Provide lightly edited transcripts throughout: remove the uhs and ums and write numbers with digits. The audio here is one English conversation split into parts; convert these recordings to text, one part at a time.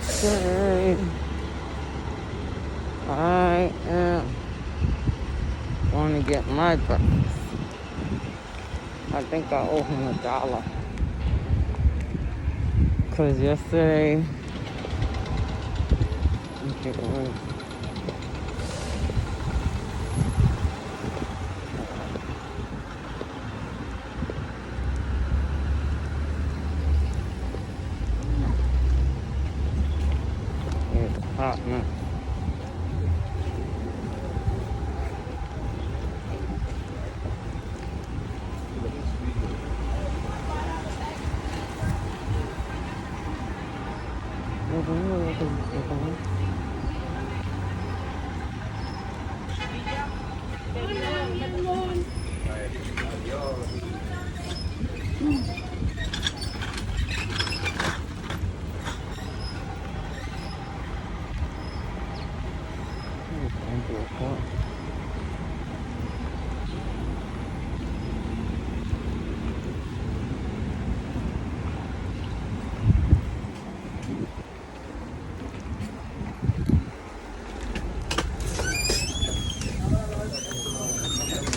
Say I am going to get my breakfast. I think I owe him $1. Because yesterday, okay, it's hot, man.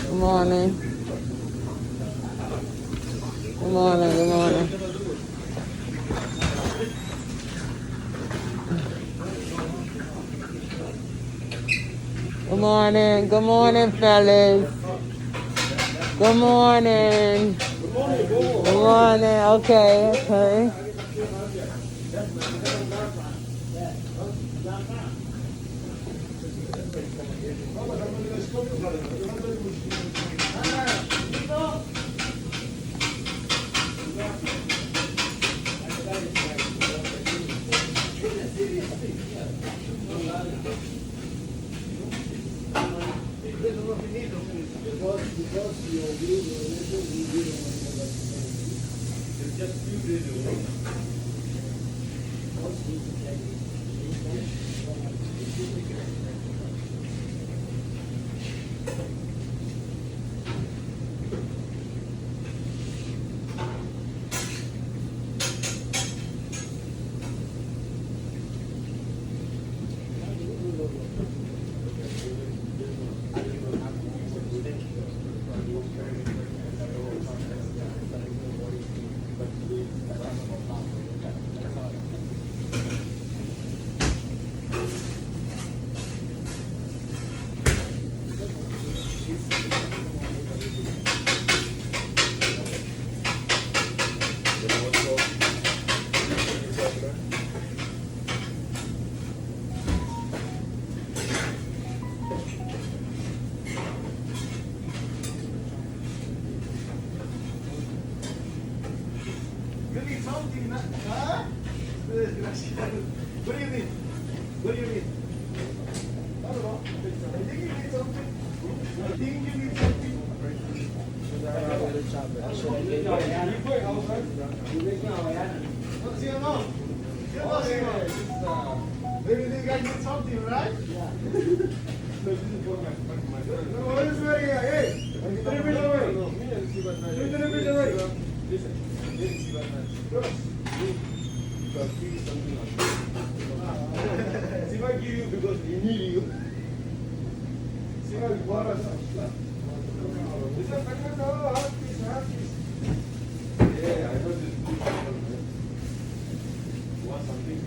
Good morning. Good morning. Good morning. Good morning. Good morning, fellas. Good morning. Good morning. Okay. Okay. What do you mean? What do you mean? I don't know. I think you need something. I think you need something. What's your name? Maybe this guy needs something, right? Yeah. No, what is very hey? See if I give you because he need you. See if I borrow some stuff. Yeah, I got this book. Want something?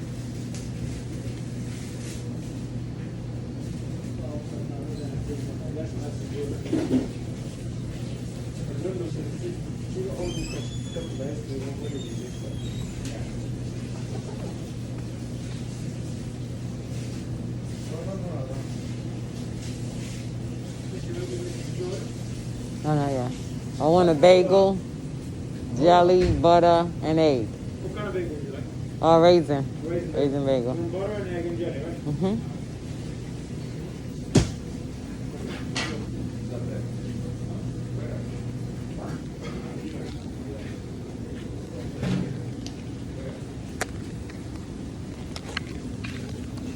No, no, yeah. I want a bagel, jelly, butter, and egg. What kind of bagel would you like? Raisin. Raisin. Raisin bagel. Butter and egg and jelly, right? Mm-hmm.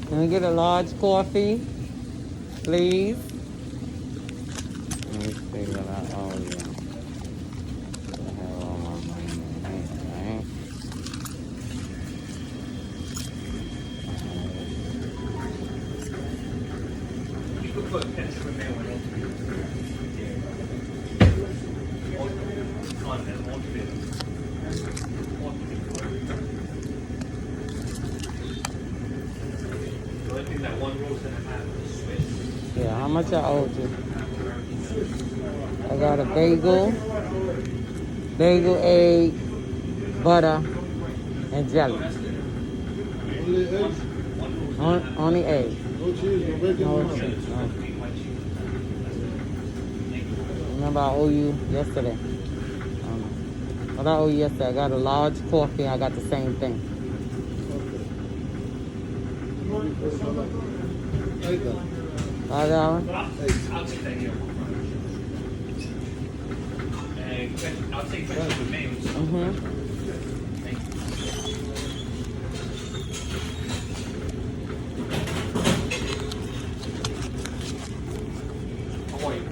Can we get a large coffee, please? Let me see what I owe you. I have all my money in here, right? got ketchup and mayo and all three. On and all three. So I think that one roast and a half is Swiss. Yeah, how much I owed you? I got a bagel, egg, butter, and jelly. Only eggs, Only egg. no cheese, no bacon, No no cheese, no. Remember I owe you yesterday. What I owe you yesterday, I got a large coffee. I got the same thing. $5. I'll take that here. I'll take ketchup and mayo. Thank you. How are you?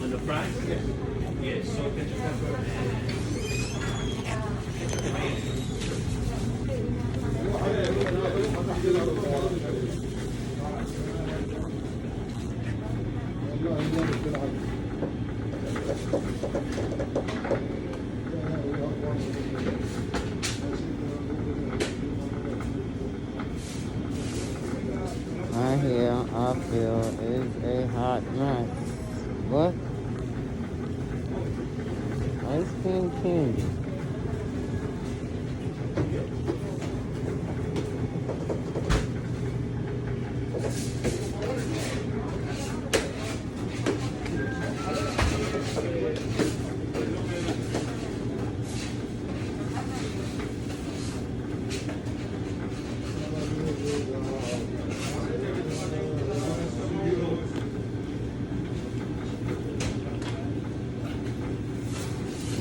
On the fries? Yes, salt, ketchup, pepper, and ketchup and mayo. Right here, I feel is a hot mess. What? Ice cream candy.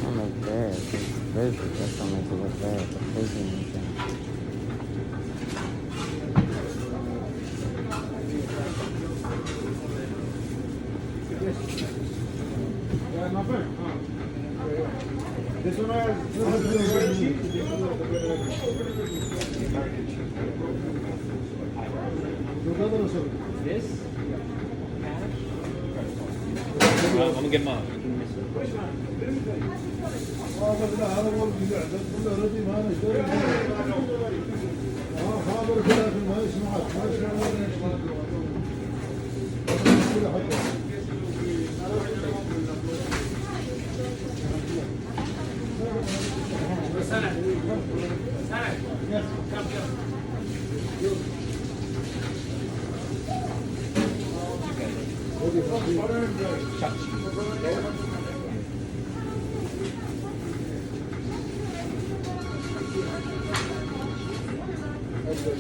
Don't look bad. It's busy. That's what makes it look bad. The prison and thing. This one This? I'm gonna get mine.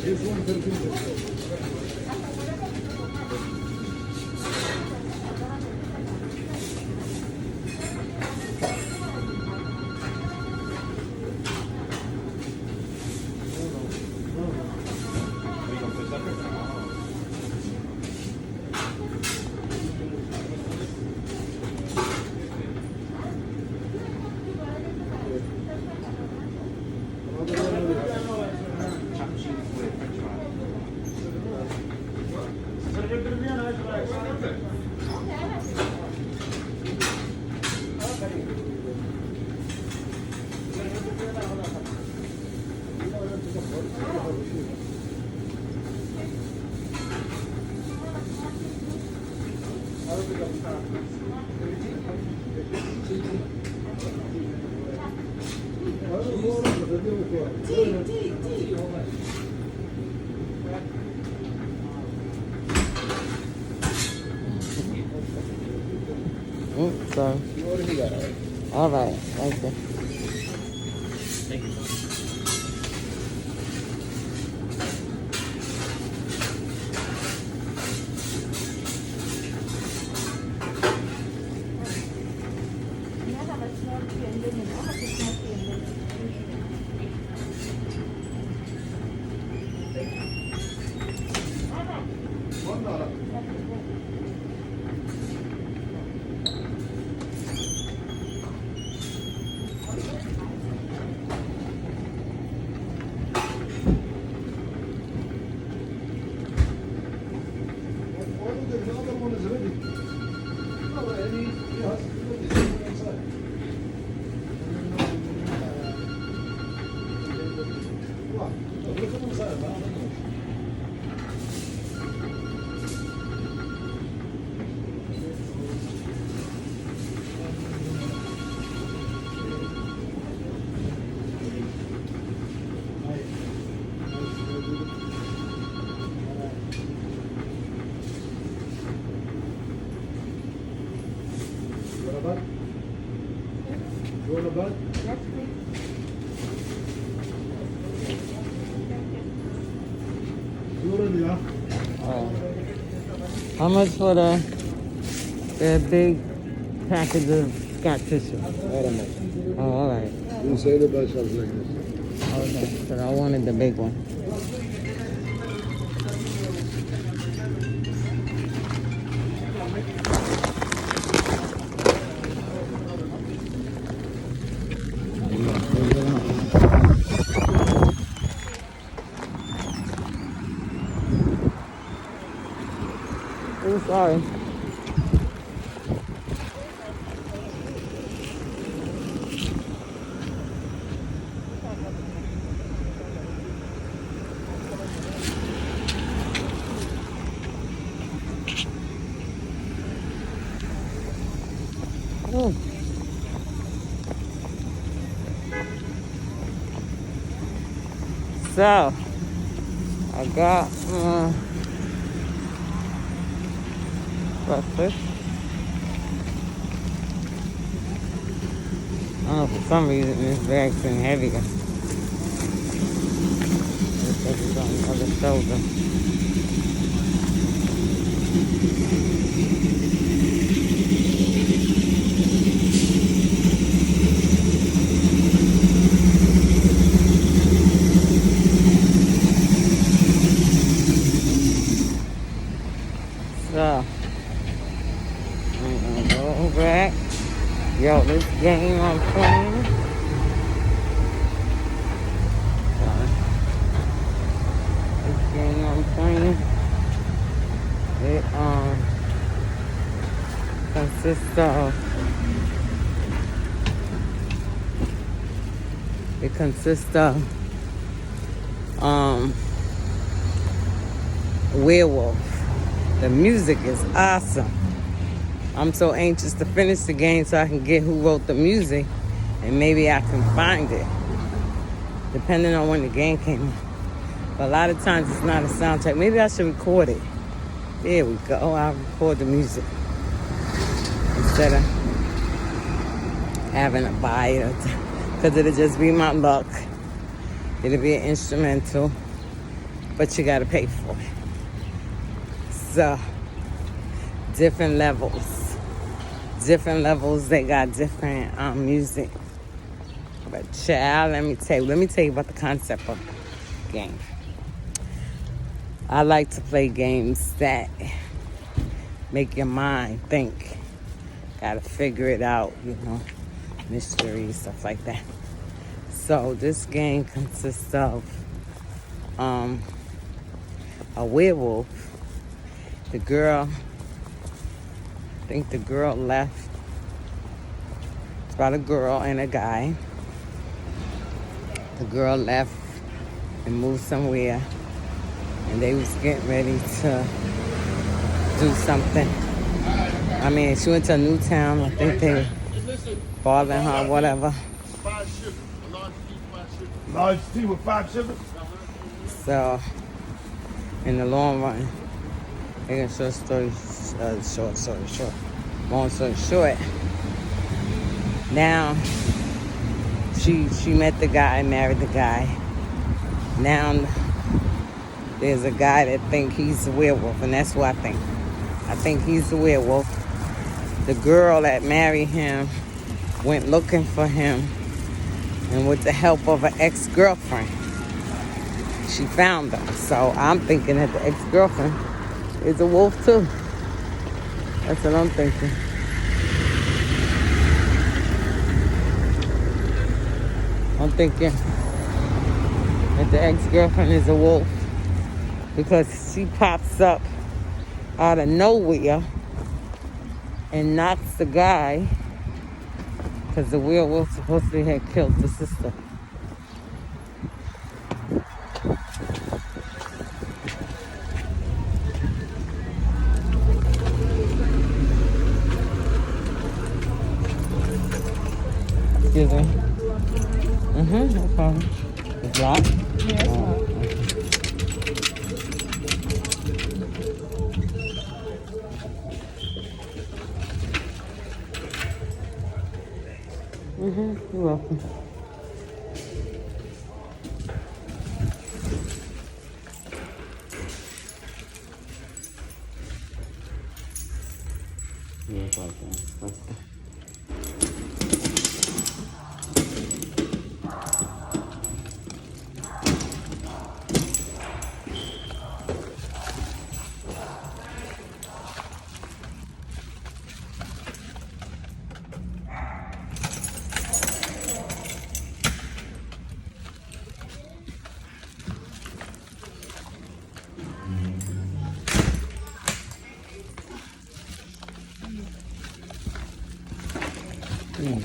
This one, 13. Tea. All right. Thank you. Thank you. The other one is ready. No, yes, inside. What? Look at inside, man. You want a bag? Yes, please. You already are. How much for the big package of Scott tissue? Oh, all right. You say the best like this. Okay. So I wanted the big one. Oh, sorry. Oh. So, I got breakfast. Oh, for some reason this bag's been heavier. Looks like it's on the other shoulder. So, I'm gonna go back. Yo, this game I'm playing. Sorry. This game I'm playing. It consists of werewolf. The music is awesome. I'm so anxious to finish the game so I can get who wrote the music and maybe I can find it, depending on when the game came out. But a lot of times it's not a soundtrack. Maybe I should record it. There we go. I'll record the music instead of having to buy it, because it'll just be my luck. It'll be an instrumental, but you gotta pay for it. So, different levels, they got different music. But child, let me tell you about the concept of the game. I like to play games that make your mind think. Gotta figure it out, mystery, stuff like that. So this game consists of a werewolf. The girl, I think the girl left. It's about a girl and a guy. The girl left and moved somewhere, and they was getting ready to do something. I mean, she went to a new town. I think they were bothering her, whatever. 5 shippers, a large tea, 5 shippers. Large tea with 5 shippers? So, in the long run, making short story short. Long story short, Now she met the guy, married the guy. Now there's a guy that think he's the werewolf, and that's what I think. I think he's the werewolf. The girl that married him went looking for him, and with the help of an ex-girlfriend, she found him. So I'm thinking that the ex-girlfriend is a wolf too. That's what I'm thinking. I'm thinking that the ex-girlfriend is a wolf because she pops up out of nowhere and knocks the guy because the werewolf supposedly had killed the sister. Excuse me. No problem. It's locked? Yeah, it's locked. You're welcome. You're welcome.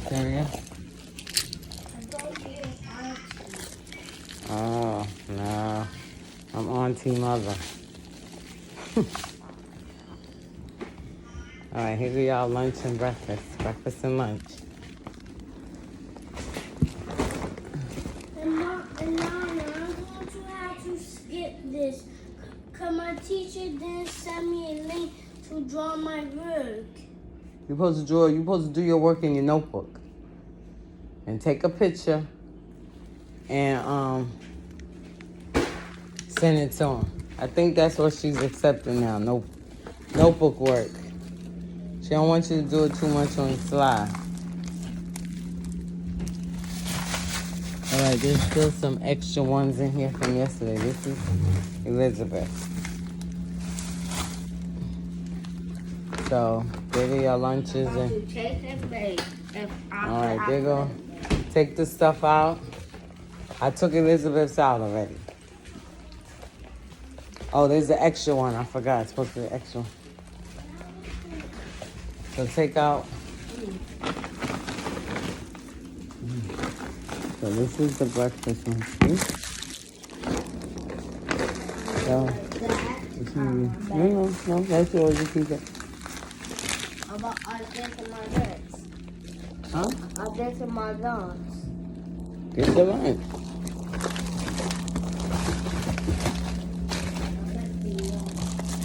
Serious? Oh, no. I'm Auntie Mother. All right, here we are, lunch and breakfast. Breakfast and lunch. And Mom, I'm going to have to skip this. Because my teacher didn't send me a link to draw my work. You're supposed to do your work in your notebook. And take a picture and send it to him. I think that's what she's accepting now. Notebook work. She don't want you to do it too much on the slide. All right, there's still some extra ones in here from yesterday. This is Elizabeth. So, there are your lunches and. All right, there you go. Take the stuff out. I took Elizabeth's out already. Oh, there's the extra one. I forgot. It's supposed to be the extra one. So take out. So this is the breakfast one. See? So, no, that's yours. You keep it. I'll get to my legs. Huh? I'll get to my lunch. Get the lunch.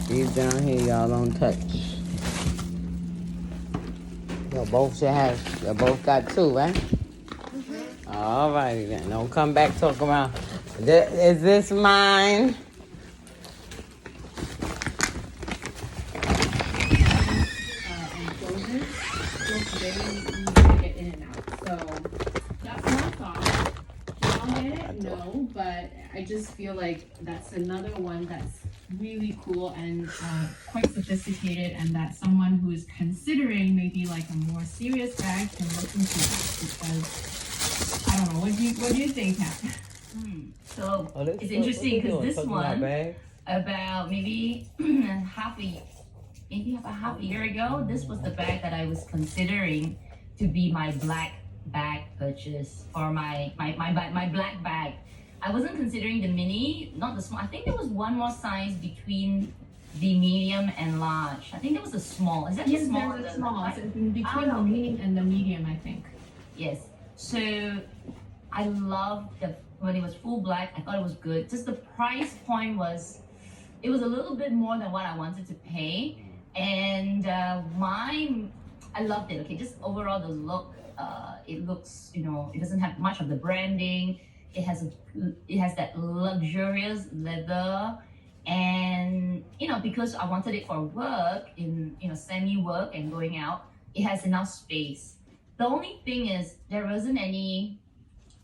These down here, y'all don't touch. Y'all both should have. Y'all both got two, right? All righty then. Don't come back talking about. Is this mine? Get in and out. So that's my thought. I'll get it, no, but I just feel like that's another one that's really cool and quite sophisticated, and that someone who is considering maybe like a more serious bag can look into that, because I don't know. What do you think, Kat? So it's interesting because this one, about maybe half a year ago, this was the bag that I was considering to be my black bag purchase, or my black bag. I wasn't considering the mini, not the small. I think there was one more size between the medium and large. I think there was a small. Is that Yes, small? there's a small. It's in between the medium and the medium, I think. Yes. So I loved when it was full black. I thought it was good. Just the price point it was a little bit more than what I wanted to pay, and I loved it. Okay, just overall the look. it looks, you know, it doesn't have much of the branding. It has that luxurious leather, and you know, because I wanted it for work, in you know, semi-work and going out, it has enough space. The only thing is there wasn't any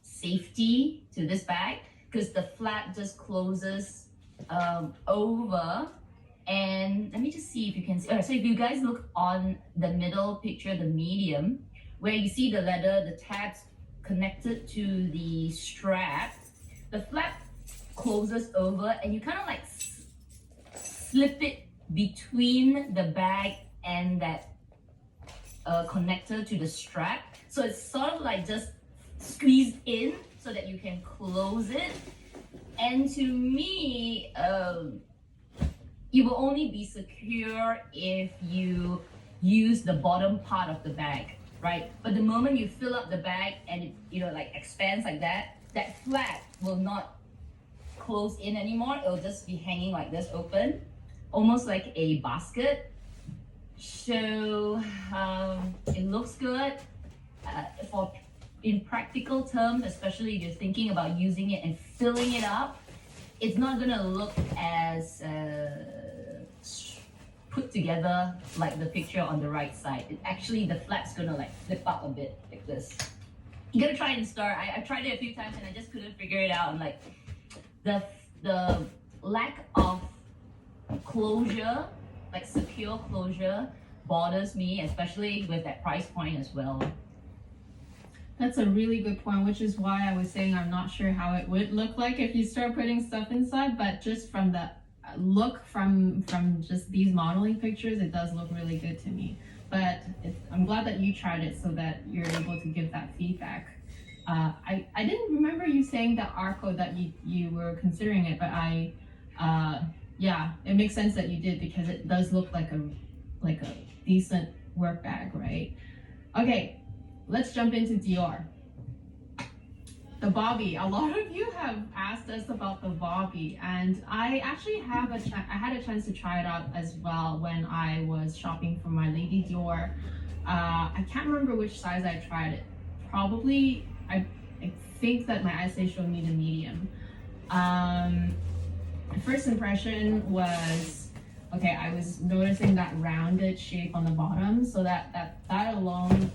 safety to this bag because the flap just closes over. And let me just see if you can see. So if you guys look on the middle picture, the medium, where you see the leather, the tabs connected to the strap, the flap closes over and you kind of like slip it between the bag and that connector to the strap. So it's sort of like just squeezed in so that you can close it. And to me, it will only be secure if you use the bottom part of the bag, right? But the moment you fill up the bag and it, you know, like expands like that, that flap will not close in anymore. It'll just be hanging like this open, almost like a basket. So it looks good. In practical terms, especially if you're thinking about using it and filling it up, it's not gonna look as put together like the picture on the right side. It actually, the flap's gonna like flip up a bit like this. You gotta try it in store. I tried it a few times and I just couldn't figure it out. And like the lack of closure, like secure closure, bothers me, especially with that price point as well. That's a really good point, which is why I was saying I'm not sure how it would look like if you start putting stuff inside, but just from the look from just these modeling pictures, it does look really good to me. But I'm glad that you tried it so that you're able to give that feedback. I didn't remember you saying that Arco that you were considering it, but yeah, it makes sense that you did because it does look like a decent work bag, right? Okay. Let's jump into Dior. The Bobby. A lot of you have asked us about the Bobby, and I actually had a chance to try it out as well when I was shopping for my Lady Dior. I can't remember which size I tried it. Probably, I think that my eyesight showed me the medium. The first impression was, okay, I was noticing that rounded shape on the bottom, so that alone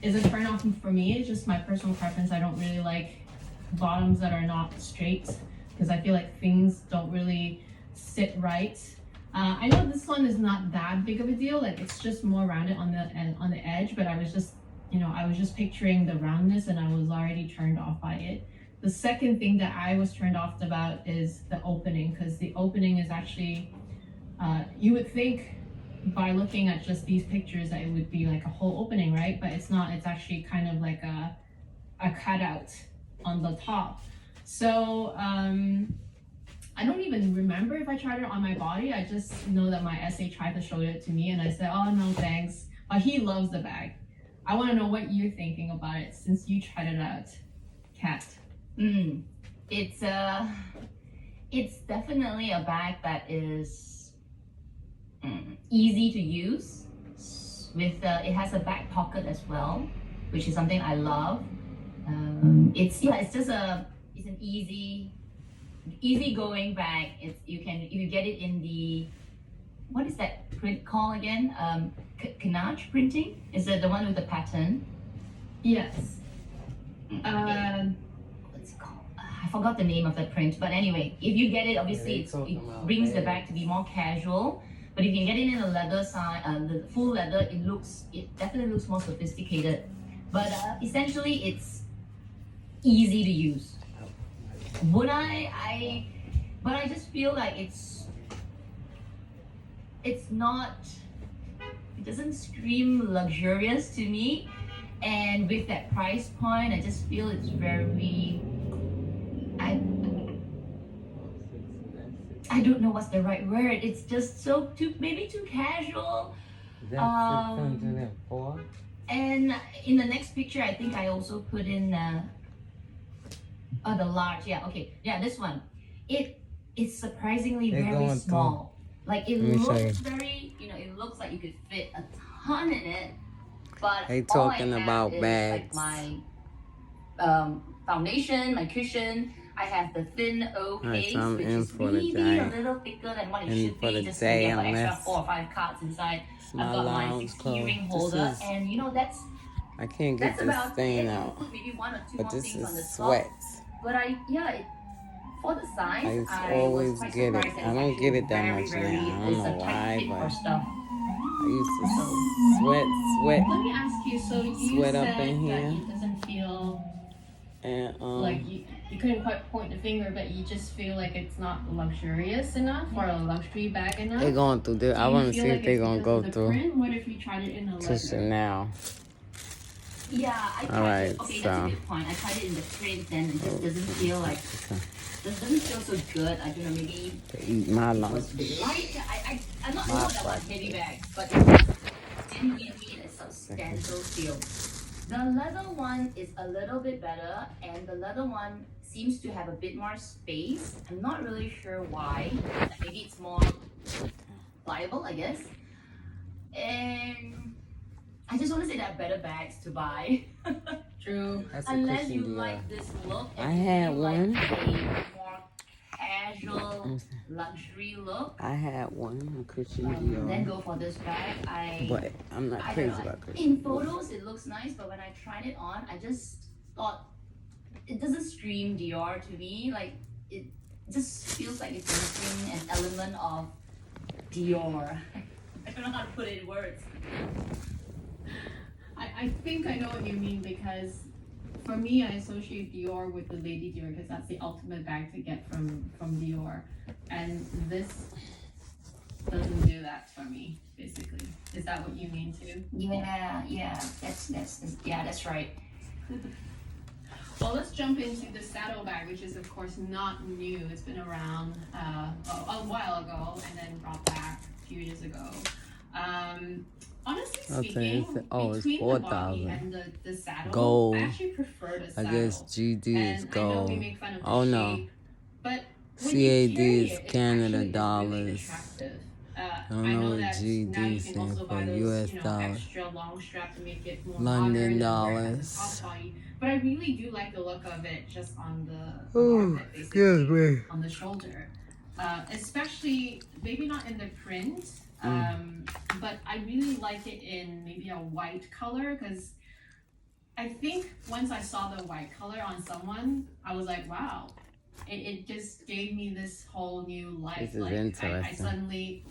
is a turn off for me. It's just my personal preference. I don't really like bottoms that are not straight because I feel like things don't really sit right. I know this one is not that big of a deal. Like it's just more rounded on the edge, but I was just picturing the roundness and I was already turned off by it. The second thing that I was turned off about is the opening, because the opening is actually, you would think by looking at just these pictures that it would be like a whole opening, right? But it's not. It's actually kind of like a cutout on the top. So I don't even remember if I tried it on my body. I just know that my SA tried to show it to me and I said, oh no thanks. But he loves the bag. I want to know what you're thinking about it since you tried it out, Kat. It's definitely a bag that is easy to use. With it has a back pocket as well, which is something I love. It's an easy going bag. If you get it in the, what is that print called again? Canage printing? Is it the one with the pattern? Yes. What's it called? I forgot the name of the print. But anyway, if you get it, obviously it brings the bag to be more casual. But if you get it in the leather side, the full leather, it definitely looks more sophisticated. But essentially, it's easy to use. But I just feel like it's not. It doesn't scream luxurious to me, and with that price point, I just feel it's very. I don't know what's the right word. It's just maybe too casual. That's 604. And in the next picture, I think I also put in the large. Yeah, okay. Yeah, this one. It's surprisingly very small. Like it looks very, it looks like you could fit a ton in it. But They all I talking have about is bags. like my foundation, my cushion. I have the thin O Alright, case, so I'm which in is for the maybe day. a little thicker than what it And should for be, the just to day, get like I'm extra less- 4 or 5 cards inside. my I've got my lounge 60 ring clothes. This holder, is- and you know that's I can't get this about stain it. out. Put maybe 1 or 2 But more this things on the is top. sweat. But for the size, I always was quite get it. surprised that I it's don't actually get it that very, much very, now. I don't it's know a tight why, fit for but stuff. I used to sweat, Let me ask you, so you Sweat said up in that here. it doesn't feel and like you couldn't quite point the finger, but you just feel like it's not luxurious enough or a luxury bag enough. they're going through this. I Do you want to feel see like if they're it's gonna because go of the through print? What if you tried it in a to leather? Chanel. Yeah, I tried Alright, it. Okay, so- that's a good point. I tried it in the print, then it just doesn't feel like doesn't feel so good. I don't know, maybe To eat my it lunch. was light. I'm not My sure about breakfast. heavy bags, but it didn't give me a substantial feel. The leather one is a little bit better, and the leather one seems to have a bit more space. I'm not really sure why. Maybe it's more pliable, I guess. And I just want to say there are better bags to buy. True. That's a Unless you Christian Dior. like this look. I and you had like one. a more casual luxury look. I had one, a Christian Then Dior, go for this bag. but I'm not I crazy don't know. about Christian. In photos, it looks nice, but when I tried it on, I just thought it doesn't scream Dior to me. Like it just feels like it's missing an element of Dior. I don't know how to put it in words. I think I know what you mean, because for me, I associate Dior with the Lady Dior because that's the ultimate bag to get from Dior, and this doesn't do that for me. Basically, is that what you mean too? Yeah, that's right. Well, let's jump into the saddle bag, which is of course not new. It's been around a while ago and then brought back a few years ago. Honestly Okay, speaking, it's between the body 4,000. and the saddle, Gold. I actually prefer the I saddle. guess GD is And I know we gold. make fun of the Oh no, shape, but when CAD you carry is it, it Canada actually is dollars. really attractive. I don't know what that GD now you can stands also for, buy those, US dollars. extra long strap to make it more London modern and wear it dollars. as a top body. But I really do like the look of it just on the Ooh, armpit, excuse basically, me. on the shoulder. Especially, maybe not in the print, but I really like it in maybe a white color, because I think once I saw the white color on someone, I was like, wow. It just gave me this whole new life. This is I interesting. suddenly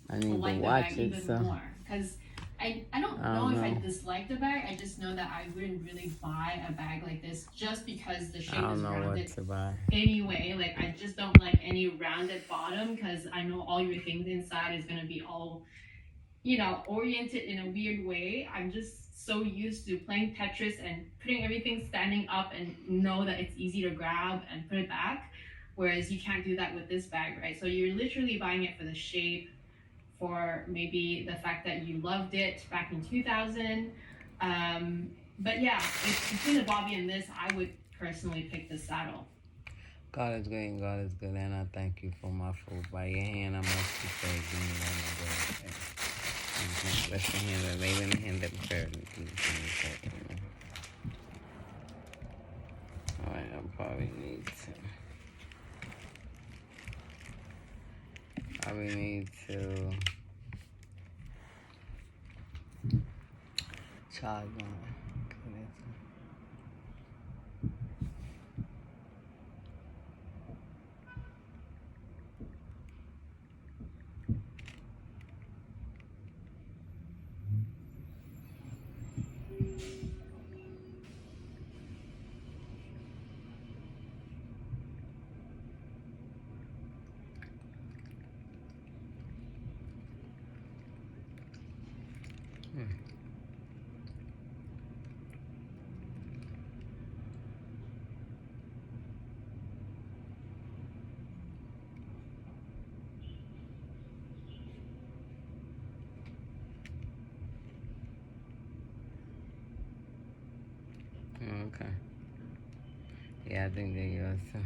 I need like to the watch bag it, even so more, because I don't I know don't if I know. dislike the bag. I just know that I wouldn't really buy a bag like this just because the shape I is don't know what rounded to buy. anyway. Like, I just don't like any rounded bottom, because I know all your things inside is gonna be all, oriented in a weird way. I'm just so used to playing Tetris and putting everything standing up and know that it's easy to grab and put it back. Whereas you can't do that with this bag, right? So you're literally buying it for the shape, for maybe the fact that you loved it back in 2000. But yeah, between the Bobby and this, I would personally pick the saddle. God is good and God is good, and I thank you for my food. By your hand, I must be saved. Give me one of those. Bless the hand that laid in the hand that prepared me. Alright, I probably need to charge my Okay. Yeah, I think they're yours too.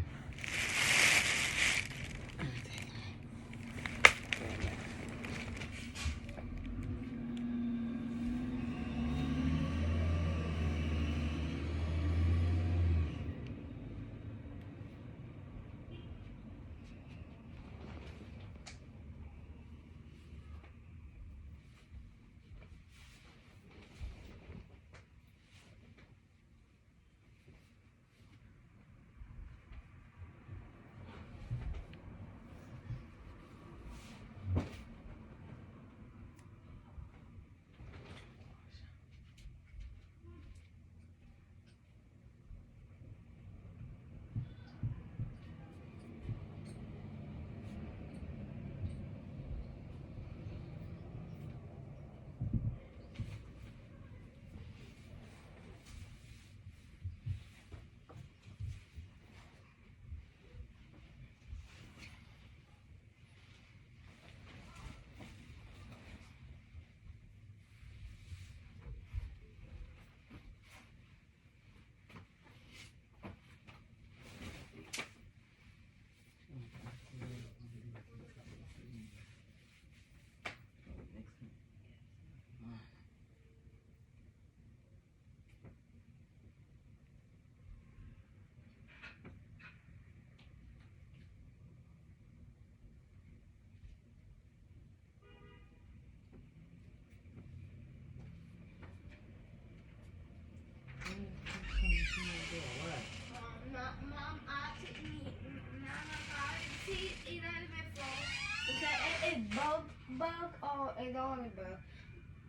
bug or a lonely bug?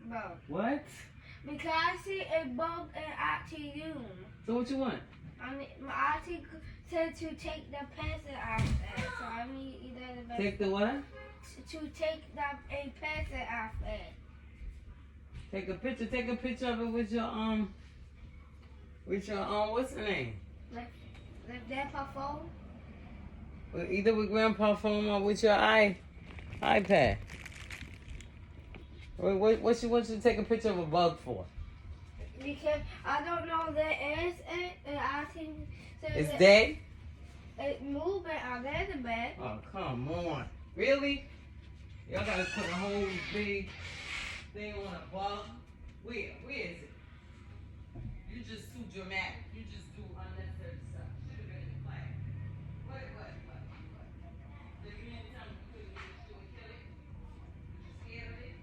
Bug. What? Because I see a bug in Auntie room. So what you want? I mean, my auntie said to take the pencil out there. So I need either the best. Take the what? To take a pencil out there. Take a picture. Take a picture of it with your what's the name? Like Grandpa phone. Well, either with grandpa phone or with your iPad. What you want you to take a picture of a bug for? Because I don't know there is it, and I think It's dead? it moving out there the bed. Oh, come on. Really? Y'all gotta put a whole big thing on a bug? Where is it? You just too dramatic. You just do unnecessary stuff. Should have been in class. What? Did you mean to tell me you couldn't just do it, kill it? You scared of it?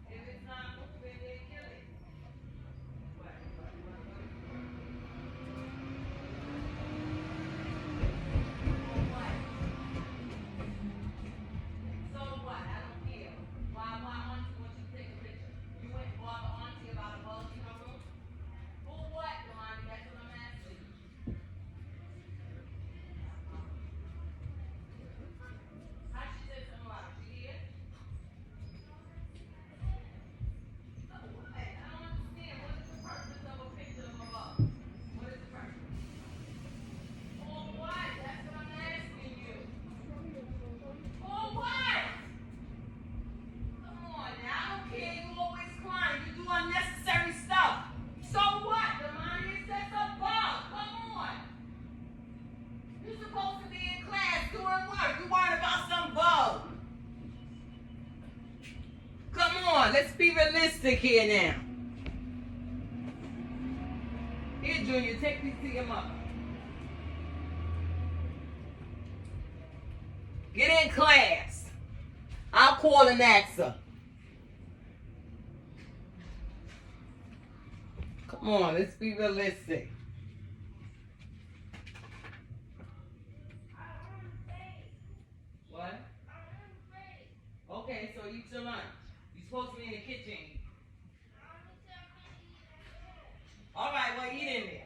If it's not moving, then kill it. What? So what? I don't care. Why auntie wants you to take a picture? You went and bought the auntie about a bug in her room? For what, Delani? That's what I'm asking you. How she said something about it? She here? So what? I don't understand. What is the purpose of a picture of a bug? What is the purpose? For what? That's what I'm asking you. For what? Come on now, I don't care. You always crying. You do unnecessary stuff. So what? The money is just a bug. Come on. You're supposed to be in class doing work. You worried about some bug. Come on, let's be realistic here now. Here, Junior, take these to your mother. Get in class. I'll call and ask her. Come on, let's be realistic. What? Okay, so eat your lunch. You're supposed to be in the kitchen. All right, well, eat in there.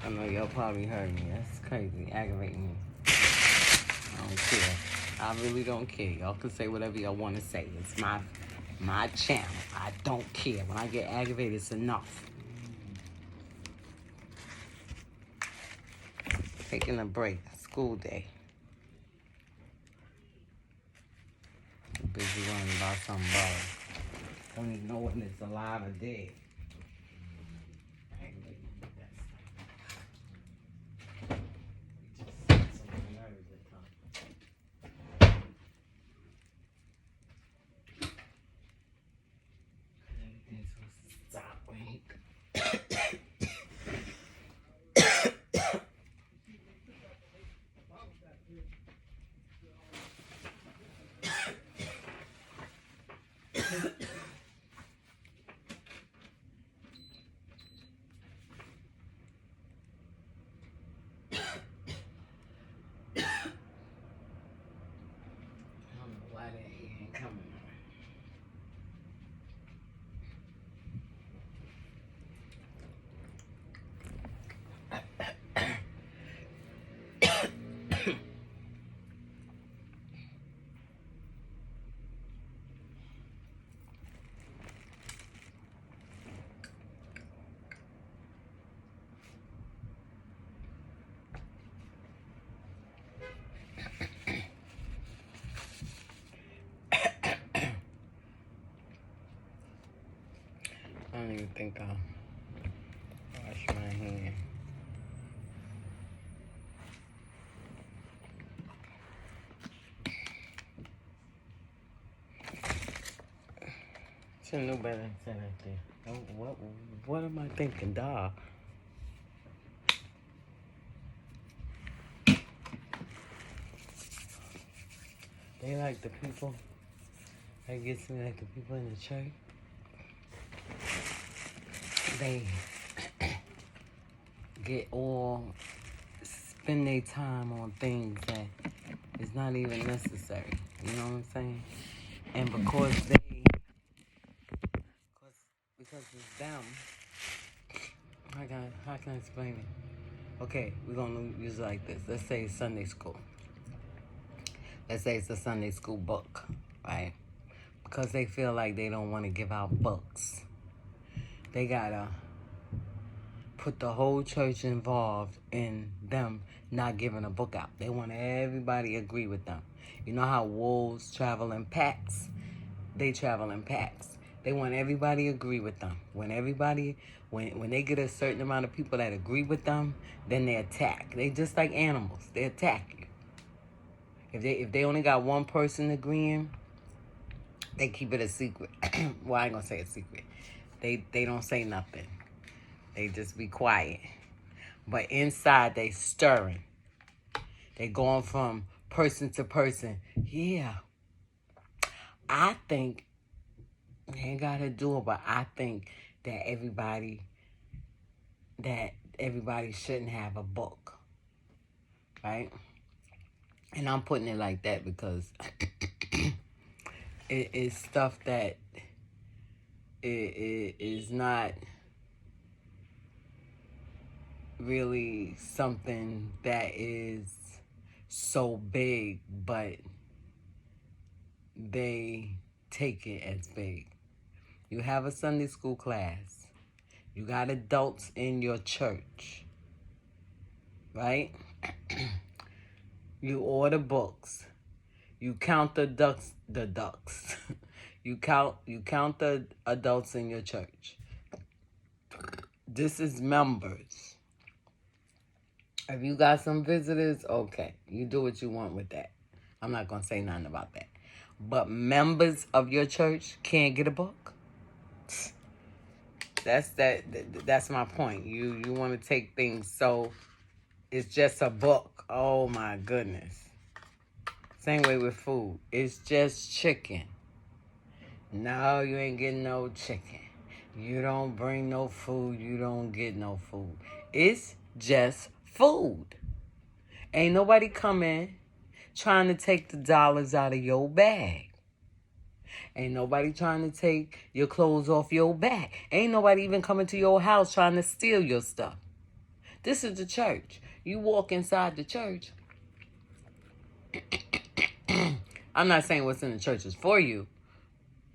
I know y'all probably heard me. That's crazy. Aggravating me. I don't care. I really don't care. Y'all can say whatever y'all want to say. It's my channel. I don't care. When I get aggravated, it's enough. Taking a break. School day. I'm busy worrying about some bug. Don't even know when it's alive or dead. think I'll wash my hand. Should know better than say that there. Oh, what am I thinking, dog? They like the people. That gets me like the people in the church. They spend their time on things that is not even necessary. You know what I'm saying? And because it's them, how can I explain it? Okay, we're gonna use it like this. Let's say it's Sunday school. Let's say it's a Sunday school book, right? Because they feel like they don't want to give out books. They gotta put the whole church involved in them not giving a book out. They want everybody to agree with them. You know how wolves travel in packs? They travel in packs. They want everybody to agree with them. When they get a certain amount of people that agree with them, then they attack. They just like animals. They attack you. If they only got one person agreeing, they keep it a secret. Well, I ain't gonna say a secret. They don't say nothing. They just be quiet. But inside they stirring. They going from person to person. Yeah. I think, they ain't gotta do it, but I think that everybody shouldn't have a book. Right? And I'm putting it like that because it is stuff that it is not really something that is so big, but they take it as big. You have a Sunday school class. You got adults in your church, right? You order books. You count the ducks. You count the adults in your church. This is members. If you got some visitors, okay. You do what you want with that. I'm not going to say nothing about that. But members of your church can't get a book? That's my point. You want to take things so it's just a book. Oh my goodness. Same way with food. It's just chicken. No, you ain't getting no chicken. You don't bring no food. You don't get no food. It's just food. Ain't nobody coming trying to take the dollars out of your bag. Ain't nobody trying to take your clothes off your back. Ain't nobody even coming to your house trying to steal your stuff. This is the church. You walk inside the church. I'm not saying what's in the church is for you.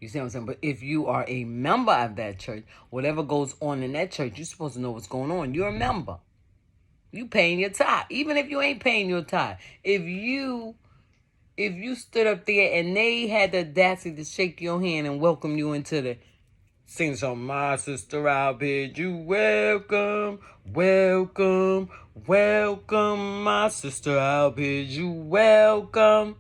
You see what I'm saying? But if you are a member of that church, whatever goes on in that church, you're supposed to know what's going on. You're a member. You paying your tithe. Even if you ain't paying your tithe. If you stood up there and they had the audacity to shake your hand and welcome you into the sing some, my sister, I'll bid you welcome, welcome, welcome, my sister, I'll bid you welcome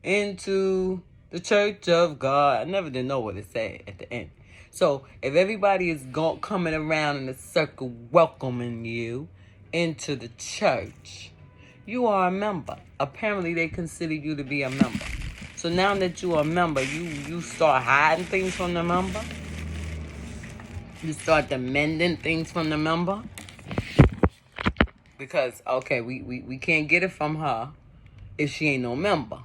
into the church of God. I never did know what it said at the end. So if everybody is coming around in a circle welcoming you into the church, you are a member. Apparently they consider you to be a member. So now that you are a member, you start hiding things from the member. You start demanding things from the member. Because, okay, we can't get it from her if she ain't no member.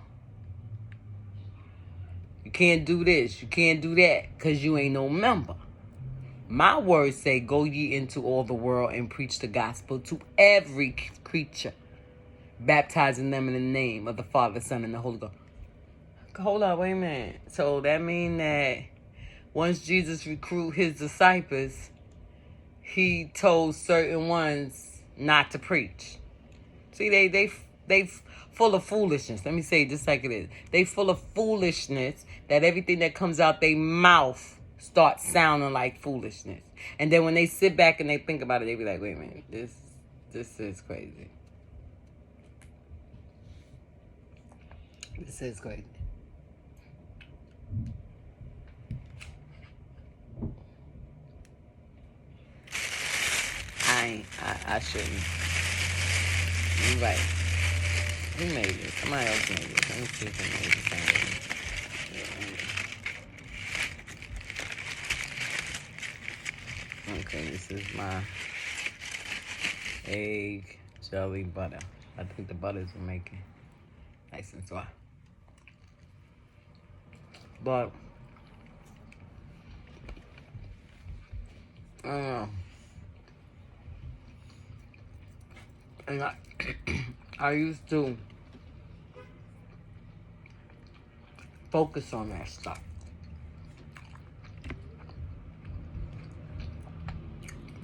You can't do this, you can't do that, because you ain't no member. My words say, go ye into all the world and preach the gospel to every creature, baptizing them in the name of the Father, Son, and the Holy Ghost. Hold on, wait a minute. So that mean that once Jesus recruited his disciples, he told certain ones not to preach. See, they full of foolishness. Let me say it just like it is. They full of foolishness that everything that comes out their mouth start sounding like foolishness. And then when they sit back and they think about it, they be like, wait a minute, this is crazy. This is crazy. I shouldn't. You're right. Who made it? Somebody else made it. Let me see if they made it. Okay, this is my egg jelly butter. I think the butters are making nice and soft. But I don't know. And I used to focus on that stuff.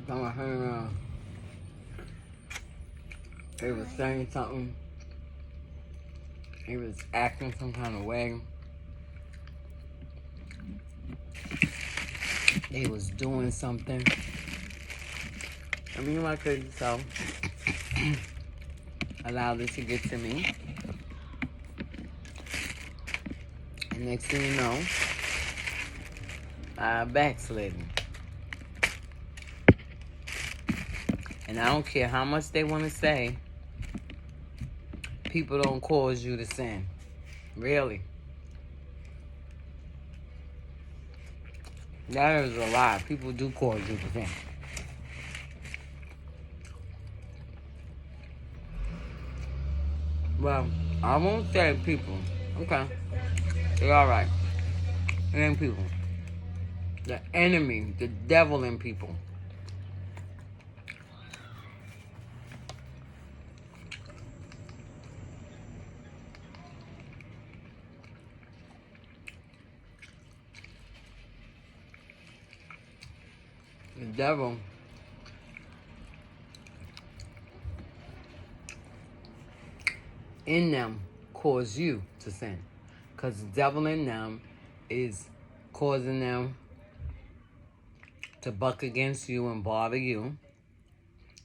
So I heard they was saying something. He was acting some kind of way. They was doing something. I mean, my crazy self allowed it to get to me. And next thing you know, I backslidden. And I don't care how much they want to say, people don't cause you to sin. Really. That is a lie. People do cause you to sin. Well, I won't say people. Okay. They're alright. It ain't people. The enemy, the devil in people. The devil in them cause you to sin. Because the devil in them is causing them to buck against you and bother you.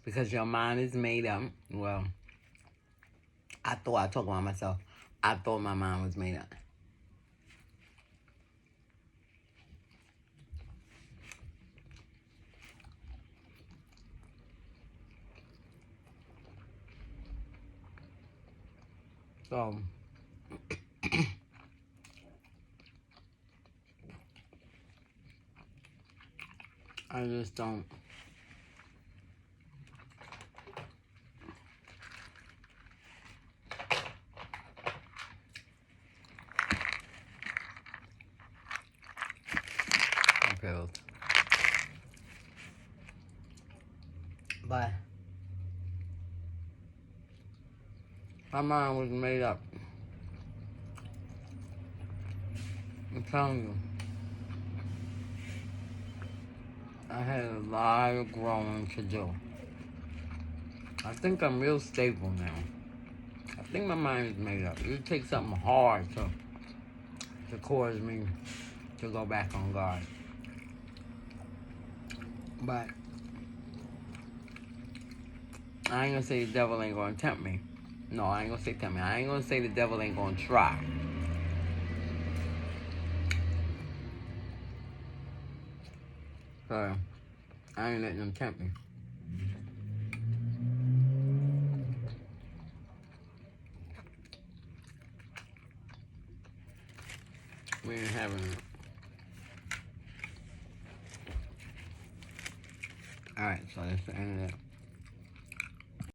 Because your mind is made up. Well, I talk about myself. I thought my mind was made up. So, I just don't. Pills. But my mind was made up. I'm telling you. I had a lot of growing to do. I think I'm real stable now. I think my mind is made up. It takes something hard to cause me to go back on God. But I ain't gonna say the devil ain't gonna tempt me. No, I ain't gonna say tempt me. I ain't gonna say the devil ain't gonna try. So, I ain't letting them tempt me. We ain't having it. Alright, so that's the end of that.